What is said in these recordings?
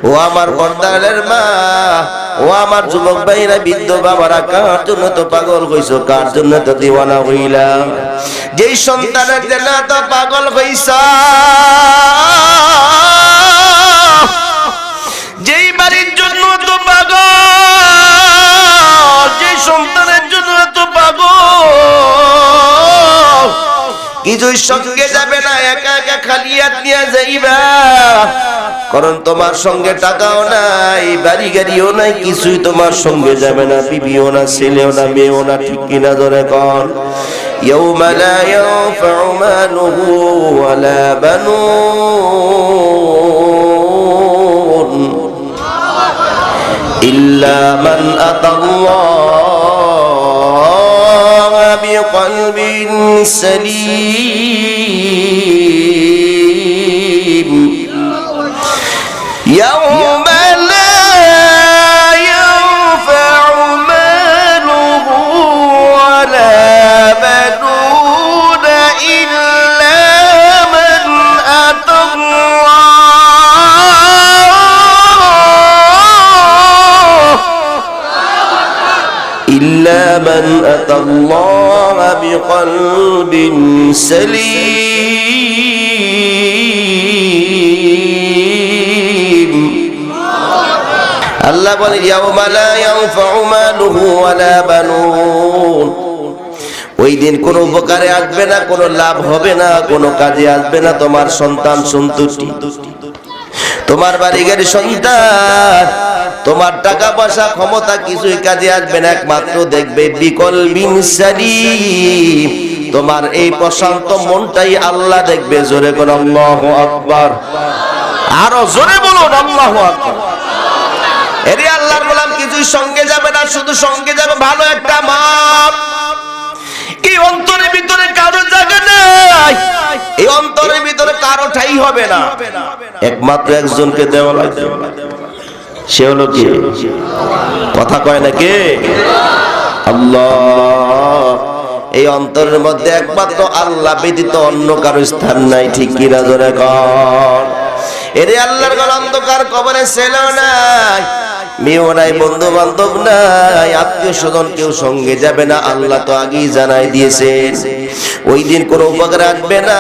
ও আমার পর্দার মা, ও আমার যুবক ভাইরা, বৃদ্ধ বাবারা, কার জন্য তো পাগল হইছো, কার জন্য তো দিওয়ানা হইলা? যেই সন্তানের জন্য তো পাগল হইছ, যেই বাড়ির জন্য তো পাগল, যেই সন্তানের জন্য তো পাগল, কিছুই সঙ্গে যাবে না, একা একা খালি হাত নিয়ে যাইবা। কারণ তোমার সঙ্গে টাকাও নাই, বাড়ি গাড়িও নাই, কিছুই তোমার সঙ্গে যাবে না, বিবিও না, ছেলেও না, মেয়েও না, ঠিক কিনা জোরে কর। ইয়াউমা লা ইয়ানফাউ মালুহু ওয়ালা বানুন ইল্লা মান আতাল্লাহা বিকলবিন সালীম। يوم لا ينفع مال ولا بنون إلا من أتى الله بقلب سليم। আল্লাহ বলে ইয়াউমা লা ইয়ানফাউ মালুহু ওয়ালা বানুন, ওই দিন কোনো উপকারে আসবে না, কোনো লাভ হবে না, কোনো কাজে আসবে না তোমার সন্তান সন্ততি, তোমার বাড়ি গাড়ি, সন্তান, তোমার টাকা পয়সা, ক্ষমতা, কিছুই কাজে আসবে না। একমাত্র দেখবে বিকলবিন সালীম, তোমার এই প্রশান্ত মনটাই আল্লাহ দেখবে। জোরে বলুন আল্লাহু আকবার, আরো জোরে বলুন আল্লাহু আকবার। এরে আল্লাহর গোলাম, কিছুই সঙ্গে যাবে না, শুধু সঙ্গে যাবে ভালো একটা মা। এই অন্তরের ভিতরে কারো জায়গা নাই, এই অন্তরের ভিতরে কারো ঠাই হবে না, একমাত্র একজনকে দেওয়া লাগবে। সে হলো কি? কথা কয় না কে? আল্লাহ। এই অন্তরের মধ্যে একমাত্র আল্লাহ ব্যতীত অন্য কারো স্থান নাই, ঠিক কিনা জোরে কর। এরে আল্লাহর গোলাম, অন্ধকার কবরে ছেলেও নাই, মেয়েও নাই, বন্ধু বান্ধব নাই, আত্মীয় স্বজন কেউ সঙ্গে যাবে না। আল্লাহ তো আগেই জানাই দিয়েছেন, ওই দিন কোনো উপকার আসবে না,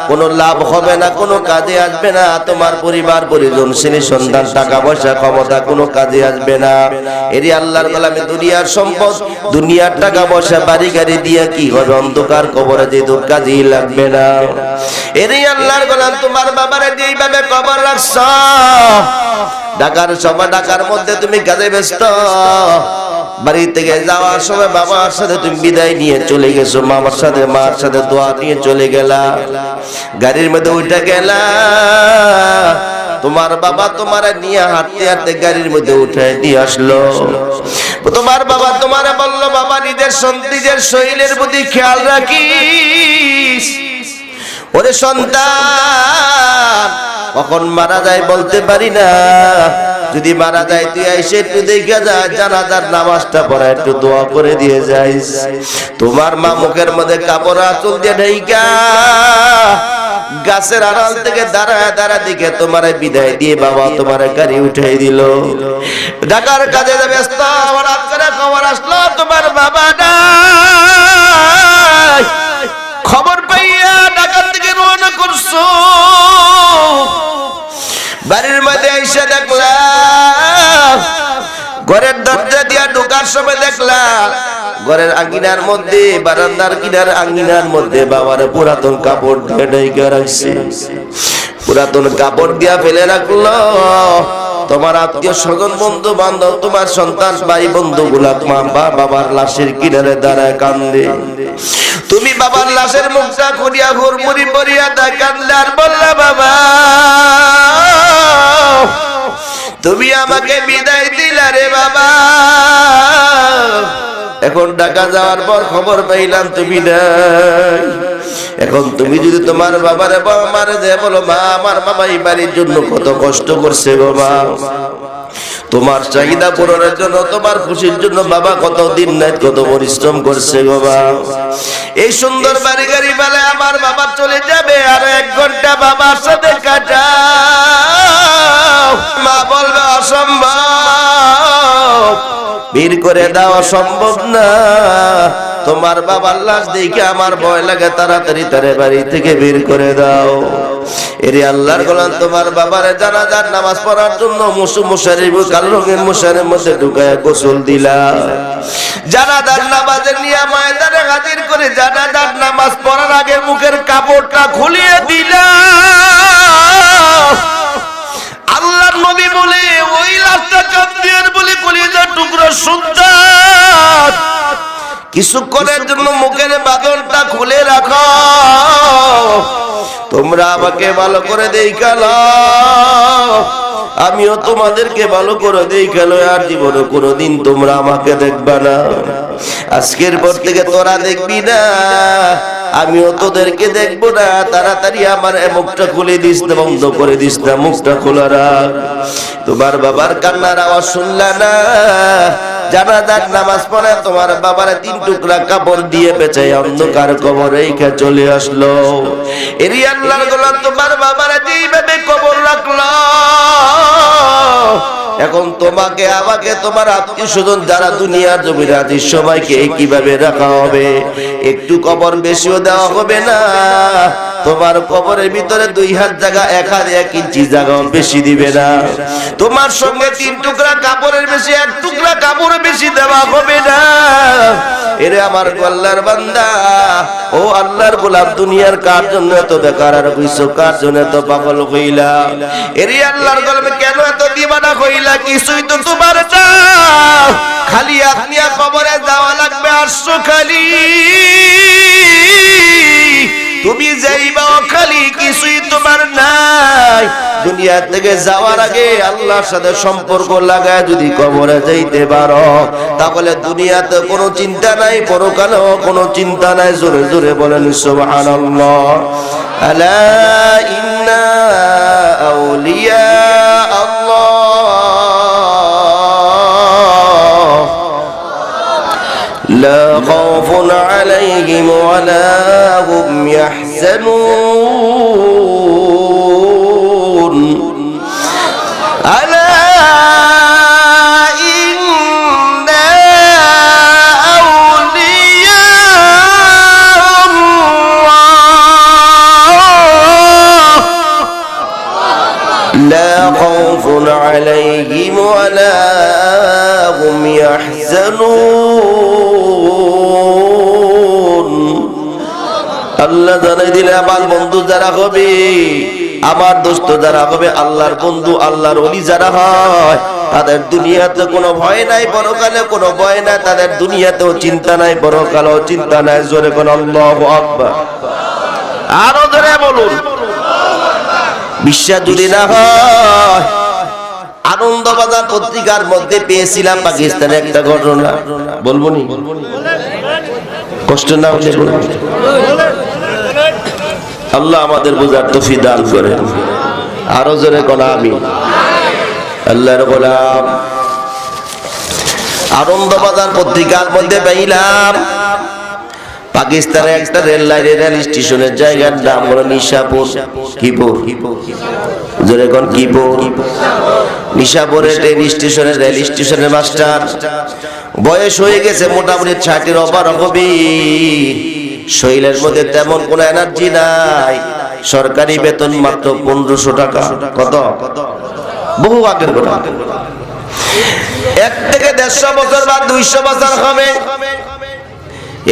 কোনো লাভ হবে না, কোনো কাজে আসবে না। তোমার পরিবার পরিজন, ছেলে সন্তান, টাকা পয়সা, ক্ষমতা কোনো কাজে আসবে না। এরই আল্লাহর গোলামে দুনিয়ার সম্পদ, দুনিয়ার টাকা পয়সা, বাড়ি গাড়ি দিয়ে কি হবে? অন্ধকার কবরে যে তো কাজেই লাগবে না। এরই আল্লাহর গোলাম, তোমার বাবারে যেইভাবে কবর রাখছ, ঢাকার সভা, ঢাকার মধ্যে তুমি কাজে ব্যস্ত, বাড়ি থেকে যাওয়ার সময় বাবার সাথে তুমি বিদায় নিয়ে চলে গেছো, মামার সাথে, মার সাথে দোয়া নিয়ে চলে গেলা, গাড়ির মধ্যে উঠে গেলা, তোমার বাবা তোমার নিয়ে হাঁটতে হাঁটতে গাড়ির মধ্যে উঠে দিয়ে আসলো। তোমার বাবা তোমারে বললো, বাবা নিজের শরীরের প্রতি খেয়াল রাখিস। ওরে সন্তান, কখন মারা যায় বলতে পারি না, যদি মারা যায় তুই এসে একটু দেখে যা, জানাজার নামাজটা পড়া, একটু দোয়া করে দিয়ে যাইস। তোমার মা মুখের মধ্যে কাপড় আঁচল দিয়ে ঢাইকা গাছের আড়াল থেকে দাঁড়ায় দাঁড়া দিকে তোমারে বিদায় দিয়ে বাবা তোমারে গাড়ি উঠাই দিল, ঢাকার কাজে ব্যস্ত। হঠাৎ করে খবর আসলো তোমার বাবা নাই। খবর পাইয়া ঢাকার দিকে রওনা করছো, বাড়ির মধ্যে এসে দেখলাম, ঘরের দরজা দিয়া ঢোকার সময় দেখলাম ঘরের আঙ্গিনার মধ্যে, বারান্দার কিনার আঙ্গিনার মধ্যে বাবার পুরাতন কাপড় দিয়ে ঢেকে রাখছে, পুরাতন কাপড় দিয়া ফেলে রাখলো। তোমার আত্মীয় স্বজন, বন্ধু বান্ধব, তোমার সন্তান, ভাই বন্ধু গুলা বাবার লাশের কিনারে দাঁড়ায় কান্দে। তুমি বাবার লাশের মুখটা খুঁড়িয়া হুড়মুড়ি পড়িয়া দেয় কান্দে, আর বললা, বাবা তুমি আমাকে বিদায় দিলা রে বাবা। এখন ঢাকা যাওয়ার পর খবর পাইলাম তুমি নাই। এখন তুমি যদি তোমার বাবারে মারে যে বলো, মা আমার বাবা এই বাড়ির জন্য কত কষ্ট করছে বাবা, তোমার চাহিদা পূরণের জন্য, তোমার খুশির জন্য বাবা কত দিন নাই কত পরিশ্রম করছে বাবা, এই সুন্দর বাড়ি গাড়ি বেলায় আমার বাবা চলে যাবে, আর 1 ঘন্টা বাবার সাথে কাটাও। বের করে দেওয়া সম্ভব না। তোমার বাবার লাশ দেখে আমার ভয় লাগে, তাড়াতাড়ি তারে বাড়ি থেকে বের করে দাও। এরে আল্লাহর গোলাম, তোমার বাবারে জানাজার নামাজ পড়ার জন্য মশারির কালো রঙের মশারির মধ্যে ঢুকায় গোসল দিলা। জানাজার নামাজের নিয়ে ময়দানে হাজির করে জানাজার নামাজ পড়ার আগে মুখের কাপড়টা খুলিয়ে দিলা। আল্লাহর নবী বলে ওই লাশটা কাঁদিয়ে বলে কলিজার টুকরো সন্তান, কিছুক্ষণের জন্য মুখের বাঁধনটা খুলে রাখো, তোমরা আমাকে ভালো করে দেখালো, আমিও তোমাদেরকে ভালো করে দেখালো। আর জীবনে কোনোদিন তোমরা আমাকে দেখবা না। আজকের পর থেকে তোরা দেখবি না, আমিও তোদেরকে দেখবো না। তাড়াতাড়ি আমার মুখটা খুলে দিস না, বন্ধ করে দিস না, মুখটা খোলা রাখ। তোমার বাবার কান্নার আওয়াজ শুনলা না? জানাজার নামাজ পড়ে তোমার বাবার 3 টুকরা কাপড় দিয়ে পেঁচাই অন্ধকার কবরে রেখে চলে আসলো। এরি আল্লাহর গোলাম, তোমার বাবার যেইভাবে কবর রাখলো, এখন তোমাকে আমাকে তোমার আত্মীয় স্বজন যারা দুনিয়ার জমিনে আছে সবাইকে কিভাবে রাখা হবে? একটু কবর বেশিও দেওয়া হবে না। তোমার কবরের ভিতরে 2 হাত জায়গা, 1 হাত 1 ইঞ্চি জায়গাও বেশি দিবে না। তোমার সঙ্গে 3 টুকরা কাপড়ের বেশি 1 টুকরা কাপড় বেশি দেওয়া হবে না। এরে আমার আল্লাহর বান্দা, ও আল্লাহর গোলাম, দুনিয়ার কার জন্য এত বেকার আর কইছো? কার জন্য এত পাগল হইলা? এরে আল্লাহর গোলাম, কেন এত দিবানা হইলা? কিছুই তো তোমার না, খালি আপনিয়া কবরে যাওয়া লাগবে। আসছো খালি, তুমি যাইবা খালি, কিছুই তোমার নাই। দুনিয়া থেকে যাওয়ার আগে আল্লাহর সাথে সম্পর্ক লাগায় যদি কবরে যাইতে পারো, তাহলে দুনিয়াতে কোনো চিন্তা নাই, পরকালেও কোনো চিন্তা নাই। জোরে জোরে বলেন সুবহানাল্লাহ। আলা ইন্না আউলিয়া لا خوف عليهم ولا هم يحزنون ألا إن أولياء الله لا خوف عليهم ولا هم يحزنون। আল্লাহ জানাই দিলে আমার বন্ধু যারা হবে, আমার দোস্ত যারা হবে, আল্লাহর বন্ধু আল্লাহর ওলি যারা হয়, তাদের দুনিয়াতে কোনো ভয় নাই, পরকালে কোনো ভয় নাই। তাদের দুনিয়াতেও চিন্তা নাই, পরকালেও চিন্তা নাই। জোরে কোন আল্লাহু আকবার। আরো জোরে বলুন। বিশ্বাস যদি না হয়, আনন্দবাজার পত্রিকার মধ্যে পেয়েছিলাম পাকিস্তানের একটা ঘটনা, বলবো নি? কষ্ট না হলে বলবো। আল্লাহ আমাদের বুঝার তৌফিক দান করেন। আরো জোরে কোন আমিন। আল্লাহর গোলাম, আনন্দবাজার পত্রিকার মধ্যে পাইলাম পাকিস্তানের একটা রেল লাইনের রেল স্টেশনের জায়গার নাম হলো নিশাপুর। কিপুর, জোরে কোন কিপুর। নিশাপুরের রেল স্টেশনের মাস্টার বয়স হয়ে গেছে মোটামুটি 60-এর ওপর হবে। শরীরের মধ্যে তেমন কোনো এনার্জি নাই। সরকারি বেতন মাত্র 1500 টাকা। কত? বহু আগের কথা। 1 থেকে 150 বছর বা 200 বছর হবে।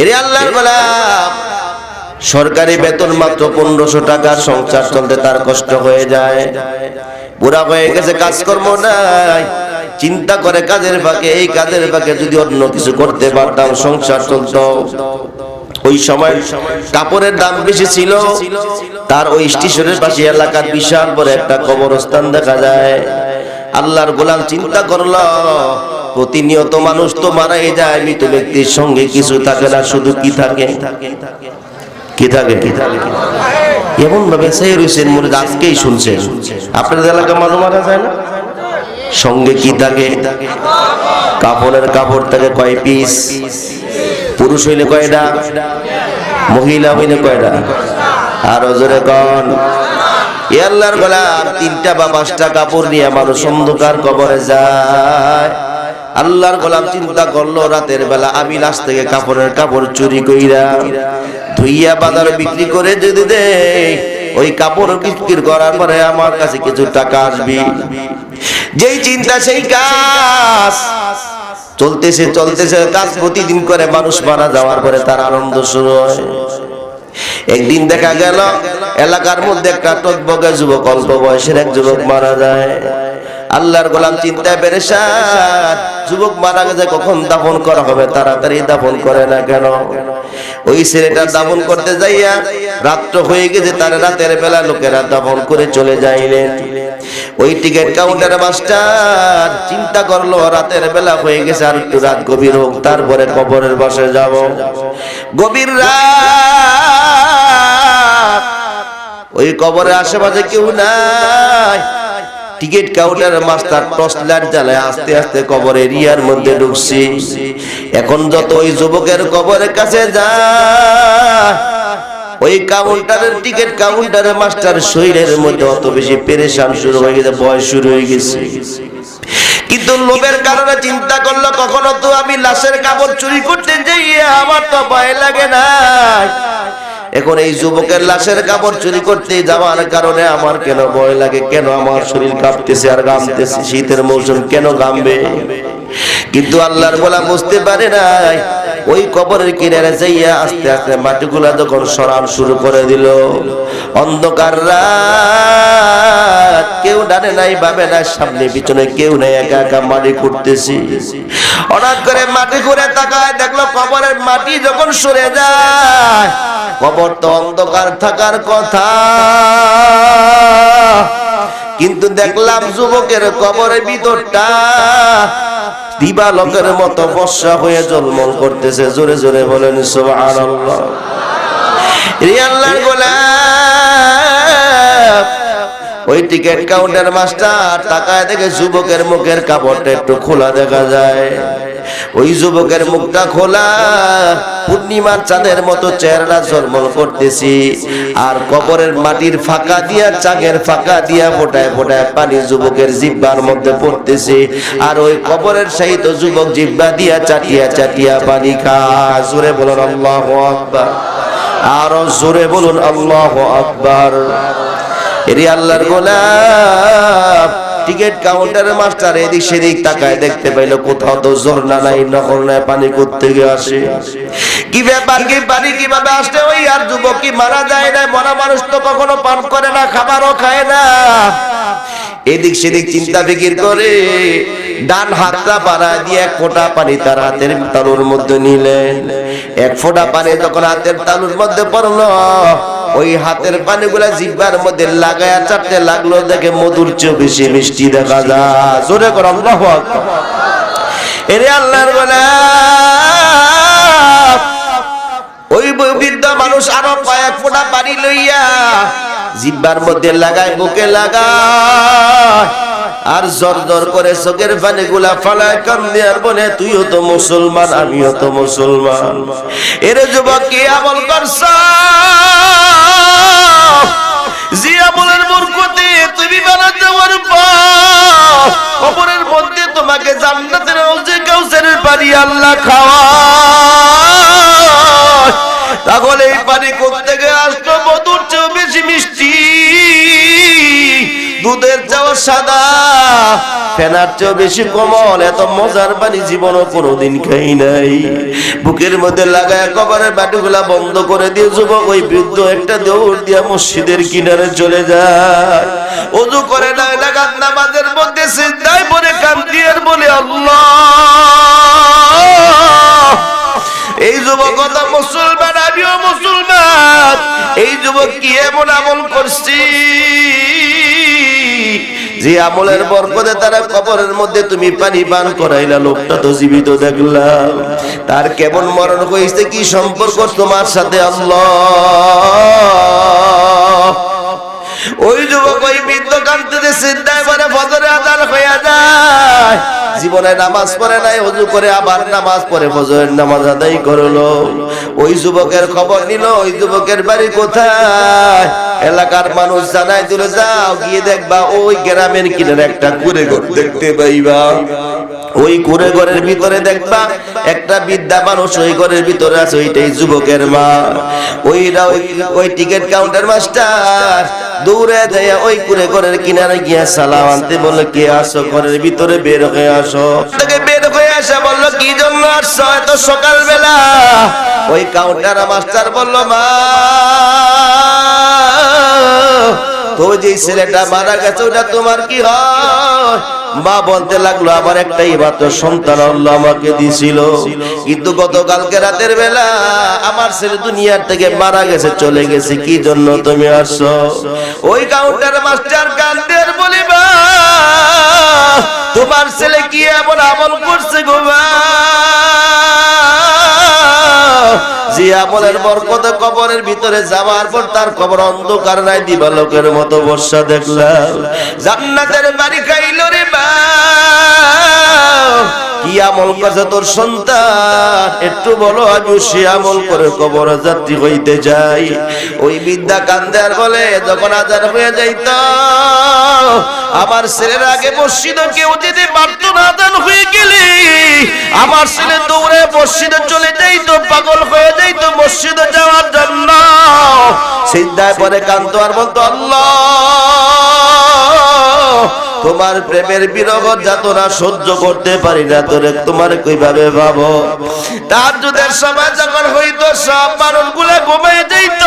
এরে আল্লাহর গোলাম, সরকারি বেতন মাত্র 1500 টাকা, সংসার চলতে তার কষ্ট হয়ে যায়। বুড়া হয়ে গেছে, কাজকর্ম নাই। চিন্তা করে কাজের ফাঁকে, এই কাজের ফাঁকে যদি অন্য কিছু করতে পারতাম সংসার চলতো। ওই সময় কাপড়ের দাম বেশি ছিল। তার ওই স্টেশনের পাশে এলাকার বিশাল বড় একটা কবরস্থান দেখা যায়। আল্লাহর গোলাম চিন্তা করলো, প্রতিনিয়ত মানুষ তো মারাই যায়, মৃত ব্যক্তির সঙ্গে কিছু থাকে না, শুধু কি থাকে? কি থাকে? এমন ভাবে সাইরুসের মুরিদ আজকেই শুনছেন, আপনাদের এলাকায় মানুষ মারা যায় না, সঙ্গে কি থাকে? কাপড়ের কাপড় থাকে কয় পিস? পুরুষ হইলে কয়টা? মহিলা হইলে কয়টা? আরো জোরে কোন। আল্লাহর গোলাম, 3টা বা 5টা কাপড় নিয়ে মানুষ অন্ধকার কবরে যায়। আল্লাহর গোলাম চিন্তা করলো রাতের বেলা আমি লাশ থেকে কাপড় চুরি কইরা ধুইয়া বাজারে বিক্রি করে যদি দেই ওই কাপড় বিক্রি করার পরে আমার কাছে কিছু টাকা আসবে। যেই চিন্তা সেই কাজ, চলতেছে কাজ প্রতিদিন করে। মানুষ মারা যাওয়ার পরে তার আনন্দ শুরু হয়। একদিন দেখা গেল এলাকার মধ্যে একটা টকবগে যুবক, অল্প বয়সের এক যুবক মারা যায়। আল্লাহর গোলাম চিন্তায় পেরেশান, যুবক মারা গেছে, কখন দাফন করা হবে, তাড়াতাড়ি দাফন করে না কেন? ওই ছেলেটা দাফন করতে যাইয়া রাত্র হয়ে গেছে, তার রাতের বেলা লোকেরা দাফন করে চলে যাইলেন। ওই টিকিট কাউন্টারে মাস্টার চিন্তা করলো রাতের বেলা হয়ে গেছে, আর একটু রাত গভীর হোক, তারপরে কবরের পাশে যাব। গভীর রাত, ওই কবরের আশেপাশে কেউ নাই। টিকিট কাউন্টারের মাস্টার টর্চ লাইট জ্বালায় আস্তে আস্তে কবরের এরিয়ার মধ্যে ঢুকছি। এখন যত ওই যুবকের কবরের কাছে যায়, ওই কাউন্টারের টিকিট কাউন্টারের মাস্টার শরীরের মধ্যে অত বেশি পেরেশান শুরু হয়ে গেছে, ভয় শুরু হয়ে গেছে। কিন্তু লোভের কারণে চিন্তা করলো কখনো তো আমি লাশের কাপড় চুরি করতে যাই, আমার তো ভয় লাগে না। এখন এই যুবকের লাশের কাপড় চুরি করতে যাওয়ার কারণে আমার কেন ভয় লাগে, কেন আমার শরীর কাঁপতেছে আর ঘামতেছে, শীতের মৌসুম কেন ঘামবে? কিন্তু আল্লাহর গোলাম বুঝতে পারে নাই, ওই কবরের কিনারে যাইয়া আস্তে আস্তে মাটিগুলা যখন সরান শুরু করে দিল, অন্ধকার রাত, কেউ ডানে নাই বামে নাই, সামনে পিছনে কেউ নাই, একা একা মাটি খুঁড়তেছি। হঠাৎ করে মাটি খুঁড়ে তাকায়, দেখলো কবরের মাটি যখন সরে যায়, কবর তো অন্ধকার থাকার কথা, কিন্তু দেখলাম যুবকের কবরের ভিতরটা দিবালোকের মতো বর্ষা হয়ে ঝলমল করতেছে। জোরে জোরে বলেন সুবহানাল্লাহ। আল্লাহর গোলাম ওই টিকিট কাউন্টার মাস্টার তাকায় দেখে যুবকের মুখের কাপড়টা একটু খোলা দেখা যায়। ওই যুবকের মুখটা খোলা, পূর্ণিমার চাঁদের মতো চেহারা ঝলমল করতেছি, আর কবরের মাটির ফাঁকা দিয়া, চাঁদের ফাঁকা দিয়া ফোটায় ফোটায় পানি যুবকের জিহ্বার মধ্যে পড়তেছে। আর ওই কবরের সাহিত্য যুবক জিহ্বা দিয়া চাটিয়া চাটিয়া পানি খায়। জোরে বলুন আল্লাহু আকবার, আরো জোরে বলুন আল্লাহু আকবার। এরে আল্লাহর গোলাম টিকিট কাউন্টারের মাস্টার এদিক সেদিক তাকায়, দেখতে পাইলো কোথাও তো ঝর্ণা নাই, নহর নাই, পানি কোত্থেকে আসে? কি ব্যাপার, কি পানি কিভাবে আসছে? ওই আর যুবক কি মারা যায় না? মরা মানুষ তো কখনো পান করে না, খাবারও খায় না। এদিক সেদিক চিন্তা ফিকির করে ডান হাতটা বাড়ায় দিয়ে এক ফোঁটা পানি তার হাতের তালুর মধ্যে নিলেন। এক ফোঁটা পানি যখন হাতের তালুর মধ্যে পড়লো, ওই হাতের পানিগুলা জিহ্বার মধ্যে লাগায়া চাটতে লাগলো, দেখে মধুর চেয়ে বেশি মিষ্টি দেখা যায়। জোরে করে আল্লাহু আকবার। এরে আল্লাহর গোলাম ওই বৃদ্ধ মানুষ আরো কয়েক ফোঁটা পানি লইয়া জিহ্বার মধ্যে লাগায়, বুকে লাগায়, আর জর জর করে চোখের পানিগুলা ফালায় কান্দে আর বলে, তুইও তো মুসলমান, আমিও তো মুসলমান। এর যুবক কি আমল করছ? যে আমলের বরকতে তুমি মারা যাওয়ার পর কবরের মধ্যে তোমাকে জান্নাতের হাউজে কাউসারের পানি আল্লাহ খাওয়ায়, তাহলে এই পানি কোত্থেকে আসলো? মধুর চেয়েও বেশি মিষ্টি, দুধের চেয়েও সাদা, ফেনার চেয়েও বেশি কোমল। এত মজার পানি জীবনও কোনোদিন খাই নাই। বুকের মধ্যে লাগায় কবরের বাটিগুলা বন্ধ করে দিয়ে যুবক ওই বৃদ্ধ একটা দৌড় দিয়া মসজিদের কিনারে চলে যায়। ওযু করে না, লাগাত নামাজের মধ্যে সিজদায় পড়ে কাঁদে আর বলে, আল্লাহ, এই যুবক তো মুসলমান, আমিও মুসলমান। এই যুবক কি এমন আমল করছি যে আমলের বরকতে তারা কবরের মধ্যে তুমি পানি পান করাইলা? লোকটা তো জীবিত দেখলাম, তার কেমন মরণ হয়েছে, কি সম্পর্ক তোমার সাথে? আল্লাহ। ওই যুবক ওই বৃদ্ধ কাঁদতে চিন্তায় পরে ফজরে আযান হয়ে যায়। জীবনে নামাজ পড়ে নাই, ওযু করে আবার নামাজ পড়ে ফজরের নামাজ আদায় করলো। ওই যুবকের খবর নিল, ওই যুবকের বাড়ি কোথায়? এলাকার মানুষ জানাই দিল, যাও গিয়ে দেখবা ওই গ্রামের কিনারে একটা কুঁড়ে ঘর দেখতে পাইবা। ওই কুড়ে ঘরের ভিতরে দেখবা একটা বৃদ্ধা মানুষ ওই ঘরের ভিতরে আছে, ওইটাই যুবকের মা। ওই টিকিট কাউন্টার মাস্টার দৌড়ে যায় ওই কুড়ে ঘরের কিনারে গিয়া সালাম আনতে বলল, কে আসো? ঘরের ভিতরে বের হয়ে আসো। বের হয়ে আসা বলল, কি জন্য আসছো এত সকালবেলা? ওই কাউন্টার মাস্টার বলল, মা তো যে ছেলেটা মারা গেছে ওটা তোমার কি হয়? মা বলতে লাগলো, আমার একটাই মাত্র সন্তান আল্লাহ আমাকে দিছিল, কিন্তু গতকালকে রাতের বেলা আমার ছেলে দুনিয়ার থেকে মারা গেছে, চলে গেছে, কি জন্য তুমি আসছো? ওই কাউন্টার মাস্টার কান্দে আর বলে, মা তোমার ছেলে কি এমন আমল করছে গো মা, যে আমলের বরকতে কবরের ভিতরে যাওয়ার পর তার কবর অন্ধকার নাই, দিবালোকের মতো বর্ষা দেখলাম, জান্নাতের বাড়ি খাইল রে মা। কি আমল করছে তোর সন্তান একটু বলো, আমি সে আমল করে কবর যাত্রী হইতে যাই। ওই বিদ্যা কান্দে আর বলে, যখন আজান হয়ে যাইত আমার ছেলের আগে মসজিদে কেউ যেতে পারত না, আজান হয়ে গেলে আমার ছেলে দৌড়ে মসজিদে চলে যাইতো, পাগল হয়ে যাইতো মসজিদে যাওয়ার জন্য। সিজদায় পরে কাঁদতো আর বলতো, আল্লাহ তোমার প্রেমের বিরহ যাতনা সহ্য করতে পারি না, তোরে তোমার কিভাবে ভাবো। তাহাজ্জুদের সময় যখন হইতো সব মানুষগুলো ঘুমাই যাইত,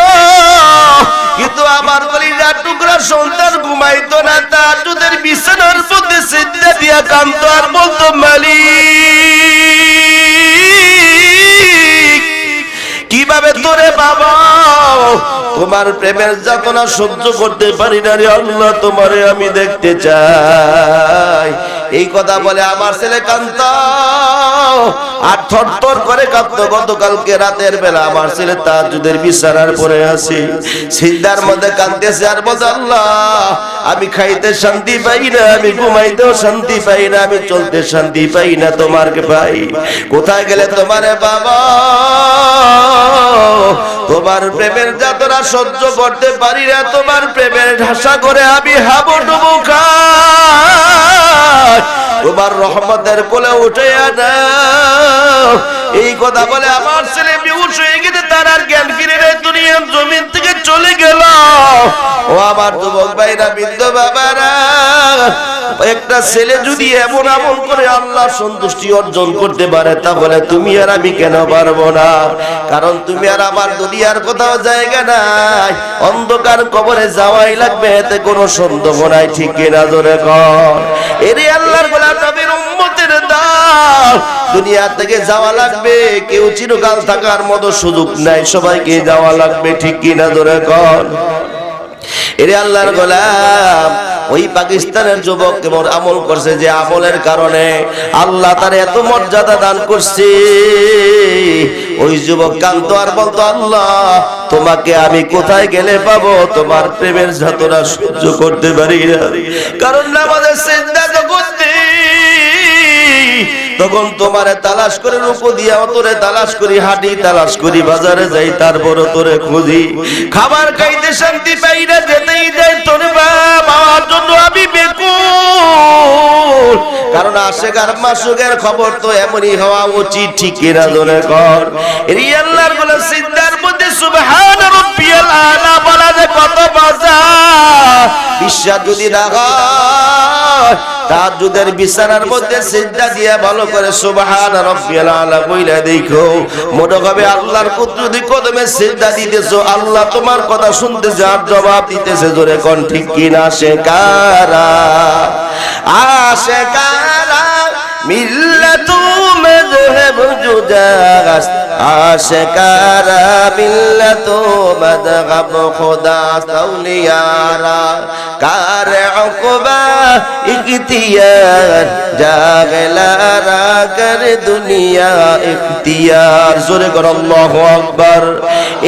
কিন্তু আমার কলিজার টুকরা সন্তান ঘুমাইতো না, তাহাজ্জুদের বিছানার মধ্যে সিজদা দিয়া কাঁদতো আর বলতো, মালিক কিভাবে তোরে বাবা তোমার প্রেমের যাতনা সহ্য করতে পারি না রে আল্লাহ, তোমারে আমি দেখতে চাই। এই কথা বলে আমার ছেলে কাঁদতো আর থরথর করে কাঁদতো। গতকালকে রাতের বেলা আমার ছেলে তাহাজ্জুদের বিছানার পরে আছে, সিজদার মধ্যে কাঁদতেছে আর বলছে, আল্লাহ আমি খাইতে শান্তি পাই না, আমি ঘুমাইতেও শান্তি পাই না, আমি চলতে শান্তি পাই না, তোমারকে পাই কোথায় গেলে তোমারে বাবা, তোমার প্রেমের যাতনা সহ্য করতে পারি না, তোমার প্রেমের ঢাসা করে আমি হাবুডুবু খাই, তোমার রহমতের কোলে উঠে দাও। এই কথা বলে আমার ছেলে বেহুশ হয়ে গেছে, তার আর জ্ঞান ফিরে নেই, দুনিয়ার জমিন থেকে চলে গেল। ও আমার যুবক ভাইরা, বৃদ্ধ বাবারা, একটা ছেলে যদি এমন আমল করে আল্লাহ সন্তুষ্টি অর্জন করতে পারে, তাহলে তুমি আর আমি কেন পারবো না? কারণ তুমি আর আমার দুনিয়ার কোথাও জায়গা নাই, অন্ধকার কবরে যাওয়াই লাগবে, এতে কোনো সন্দেহ নাই, ঠিক কিনা জোরে কর। এরে আল্লাহর গোলাম নবীর উম্মতের দল, দুনিয়া থেকে যাওয়া লাগবে, কেউ চিরকাল থাকার মতো সুযোগ নাই, সবাইকে যাওয়া লাগবে, ঠিক কিনা জোরে কর। এরে আল্লাহর গোলাম, ওই পাকিস্তানের যুবক কেমন আমল করছে, যে আমলের কারণে আল্লাহ তার এত মর্যাদা দান করছে। ওই যুবক কাঁদতো আর বলতো, আল্লাহ তোমাকে আমি কোথায় গেলে পাবো, তোমার প্রেমের যাতনা সহ্য করতে পারি না। কারণ নামাজের সিজদা যখন তখন তোমারে তালাশ করে রূপ দিয়া তোরে তালাশ করি, হাঁটি তালাশ করি, বাজারে যাই, তারপর তোরে খুঁজি, খাবার খাইতে শান্তি পাই না, যেতেই যাই তোরে পাওয়ার জন্য আমি বেকুল। কারণ আশেকার মাসুকের খবর তো এমনই হওয়া উচিত, ঠিক কিনা জোরে কর। এই আল্লাহর কোন সিজদার মধ্যে সুবহান রাব্বিয়াল আলা বলা যে কত মজা, বিশ্বাস যদি না হয় তাহাজ্জুদের বিছানার মধ্যে সিজদা দিয়ে ভালো করে সুবহান রাব্বিয়াল আলা কইলা দেখো, মনে হবে আল্লাহর কুদরতি কদমে সিজদা দিতেছো, আল্লাহ তোমার কথা শুনতেছে আর জবাব দিতেছে, জোরে কোন ঠিক কিনা। আশেকারা আশেকারা মিল্লাতু মাযহাব জুদাস, আশেকারা মিল্লাতু মাযহাব খুদা সাউলিয়ারা, কারে উকবা ইখতিয়ার জাগলারা, কর দুনিয়া ইখতিয়ার, জোরে কর আল্লাহু আকবার।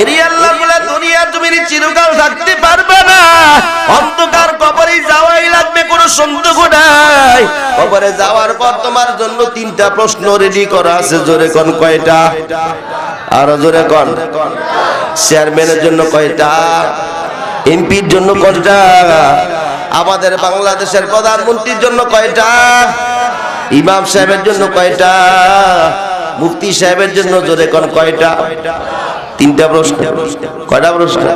এরি আল্লাহ বলে দুনিয়া তুমি চিরকাল থাকতে পারবে না, অন্ধকার কবরে যাওয়াই লাগবে, কোনো সন্দেহ নাই। কবরে যাওয়ার পর তোমার জন্য তিনটা প্রশ্ন রেডি করা আছে, জোরে কোন কয়টা? আর জোরে কোন। চেয়ারম্যানের জন্য কয়টা? এমপির জন্য কয়টা? আমাদের বাংলাদেশের প্রধানমন্ত্রীর জন্য কয়টা? ইমাম সাহেবের জন্য কয়টা? মুফতি সাহেবের জন্য জোরে কোন কয়টা? তিনটা প্রশ্ন। কয়টা প্রশ্ন?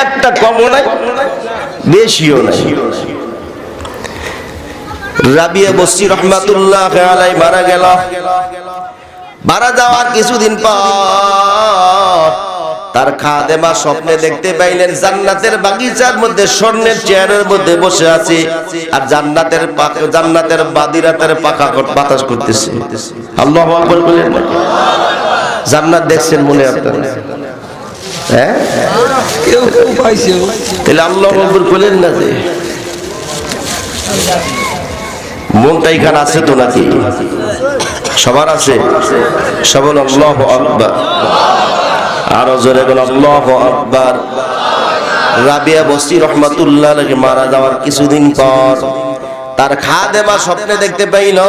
একটা কমও নাই বেশিও নাই। রাবিয়া বসরি রহমাতুল্লাহ আলাইহি মারা গেল। মারা যাওয়ার কিছুদিন পর তার খাদেমা স্বপ্নে দেখতে পাইলেন জান্নাতের বাগিচার মধ্যে স্বর্ণের চেয়ারের মধ্যে বসে আছে, আর জান্নাতের বাদিরা তার পাখা বাতাস করতেছে। আল্লাহু আকবার বলেন। জান্নাত দেখছেন মনে আপনারা? হ্যাঁ, কেউ পাইছে? তাহলে আল্লাহু আকবার বলেন না যে মনটা এখানে আছে তো নাকি? সবার আছে? সবল আল্লাহু আকবার। আরো জোরে বল আল্লাহু আকবার। রাবিয়া বসরি রহমাতুল্লাহ আলাইহি মারা যাওয়ার কিছুদিন পর তার খাদেমা স্বপ্নে দেখতে পাইল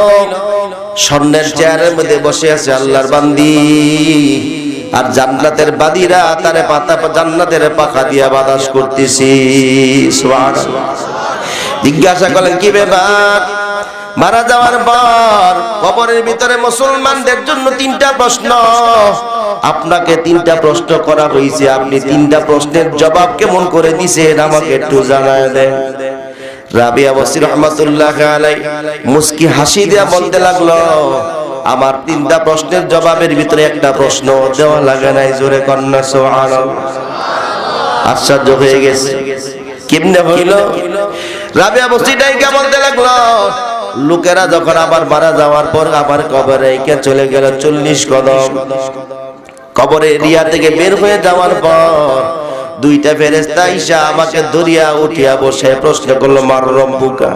স্বর্ণের চেয়ারের মধ্যে বসে আছে আল্লাহর বান্দি, আর জান্নাতের বাদীরা তারে জান্নাতের পাখা দিয়া বাতাস করতেছে। সুবহানাল্লাহ। জিজ্ঞাসা করলেন কি ব্যাপার? মারা যাওয়ার পর কবরের ভিতরে মুসলমানদের জন্য তিনটা প্রশ্ন। আপনাকে তিনটা প্রশ্ন করা হয়েছে, আপনি তিনটা প্রশ্নের জবাব কেমন করে দিছেন আমাকে একটু জানায় দেন। রাবিয়া বসরি রহমাতুল্লাহ আলাইহি মুস্কি হাসি দিয়া বলতে লাগলো, আমার তিনটা প্রশ্নের জবাবের ভিতরে একটা প্রশ্ন দেওয়া লাগে নাই। জোরে কন্যা সুবহানাল্লাহ। আশ্চর্য হয়ে গেছে, কেমনে হইল? রাবিয়া বসরি ডাইকা বলতে লাগলো, লোকেরা যখন আবার মারা যাওয়ার পর আবার কবরে রেখে চলে গেল 40 কদম। কবরে এরিয়া থেকে বের হয়ে যাওয়ার পর দুইটা ফেরেশতা আইসা আমাকে ধরিয়া উঠিয়া বসে প্রশ্ন করলো, মার রব্বুকা।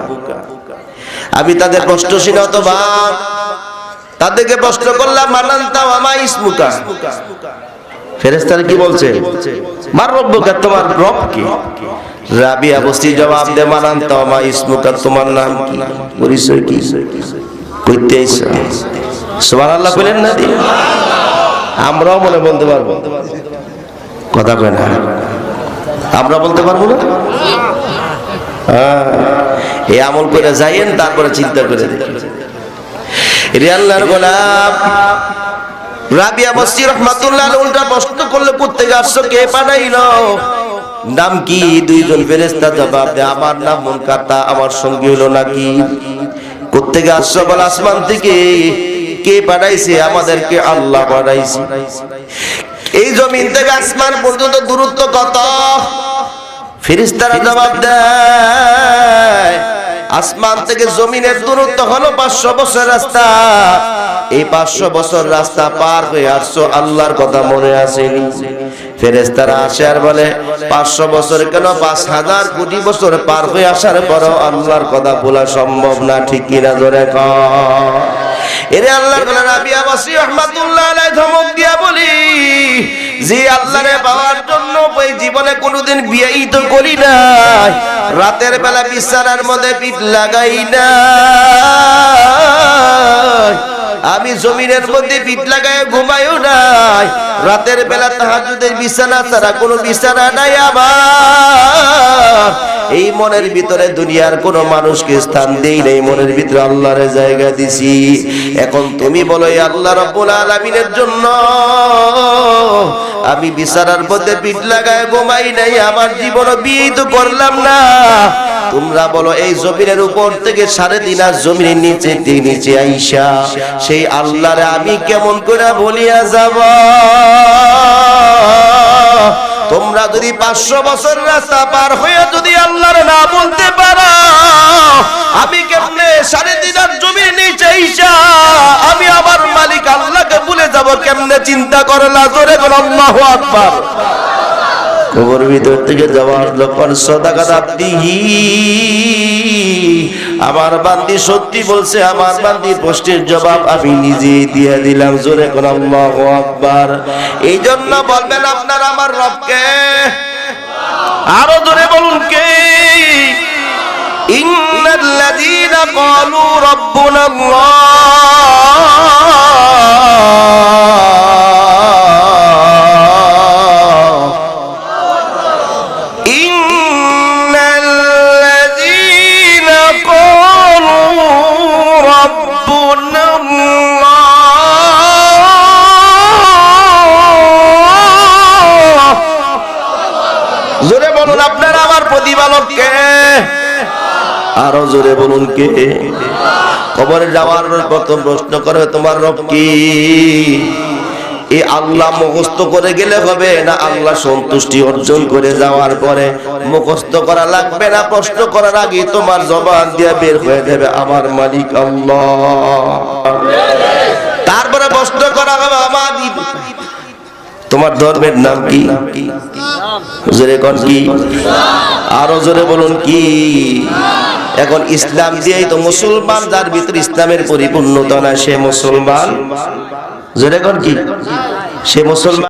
আমি তাদের প্রশ্ন শুনে তো ভাব তাদেরকে প্রশ্ন করলাম, মানান্তা ওয়া মা ইসমুকা। ফেরেশতারা কি বলছে? মার রব্বুকা, তোমার রব কি? রাবিয়া বসরি জবাব দে, মানান্তা ওয়া মা ইসমুকা, তোমার নাম কি, পরিচয় কি, কইতে আইছো? সুবহানাল্লাহ বলেন না? আমরাও মনে বলতে পারবো? কথা কয় না? আমরা বলতে পারবো না? এই আমল করে যাইয়েন, তারপরে চিন্তা করে দেখেন। রে আল্লাহর গোলাম রাবিয়া বসরি রাহমাতুল্লাহ আলাইহি উল্টা প্রশ্ন করলে, কোত্থেকে আসছো, কে পাঠাইলো, নাম কি? দুইজন ফেরেশতা জবাব দেয়, আমার নাম মুনকাতা, আমার সঙ্গী হলো নাকি। কোত্থেকে আসছো? বল আসমান থেকে। কে পাঠাইছে? আমাদেরকে আল্লাহ পাঠাইছে। এই জমিন থেকে আসমান পর্যন্ত দূরত্ব কত? ফেরেশতারা জবাব দেয়, আসমান থেকে জমিনের দূরত্ব হলো 500 বছর রাস্তা। এই 500 বছর রাস্তা পার হয়ে আসছো, আল্লাহর কথা মনে আসেনি? ফেরেশতারা আসে আর বলে, 500 বছর কেন, 5000 কোটি বছর পার হয়ে আসার পরও আল্লাহর কথা বলা সম্ভব না। ঠিক কিনা জোরে কর। এরে আল্লাহর বলে রাবিয়া বসরি রাহমাতুল্লাহ আলাইহি ধমক দিয়া বলি, যে আল্লাহরে পাওয়ার জন্য ওই জীবনে কোনোদিন বিয়েই তো করি নাই, রাতের বেলা বিছানার মধ্যে পিঠ লাগাই না, আমি জমিনের মধ্যে পিঠ লাগায় ঘুমাইও নাই, রাতের বেলা তাহাজ্জুদের বিছানা ছাড়া কোনো বিছানা নাই আমার। এই মনের ভিতরে দুনিয়ার কোনো মানুষকে স্থান দেই নাই, মনের ভিতরে আল্লাহর জায়গা দিছি। এখন তুমি বলো, এই আল্লাহ রাব্বুল আলামিনের জন্য আমি বিছানার মধ্যে পিঠ লাগায় ঘুমাই নাই, আমার জীবন বিয়ে তো করলাম না। তোমরা বলো, এই জমিনের উপর থেকে 3.5 জমিনের নিচে আইসা সেই আল্লাহরে আমি কেমন করে বলিয়া যাব? তোমরা যদি 500 বছর রাস্তা পার হয়ে যদি আল্লাহর না বলতে পারো, আমি কেমনে 3.5 জমির নিচে আইসা আমি আমার মালিক আল্লাহকে ভুলে যাব কেমনে? চিন্তা করলা? জোরে বল আল্লাহু আকবার। কবর ভিতর থেকে যাওয়ার যখন সাদাকা দিহি, আমার বান্দি সত্যি বলছে, আমার বান্দির প্রশ্নের জবাব আমি নিজে দিয়ে দিলাম। জোরে বল আল্লাহু আকবার। এই জন্য বলবেন আপনার আমার রবকে, আরো জোরে বলুন কে? ইন্নাল্লাযীনা ক্বালু রাব্বুনা আরো জোরে বলুন কে? কবরে যাওয়ার প্রথম প্রশ্ন করে তোমার রব কি? এই আল্লাহ মুখস্থ করে গেলে হবে না আল্লাহ সন্তুষ্টি অর্জন করে যাওয়ার পরে মুখস্থ করা লাগবে না, প্রশ্ন করার আগে তোমার জবান দিয়ে বের হয়ে যাবে আমার মালিক আল্লাহ। তারপরে প্রশ্ন করা হবে আমার তোমার ধর্মের নাম কি? জোরে কোন কি? আরো জোরে বলুন কি? এখন ইসলাম দিয়েই তো মুসলমান, যার ভিতরে ইসলামের পরিপূর্ণতা না সে মুসলমান। জোরে কোন কি? সে মুসলমান।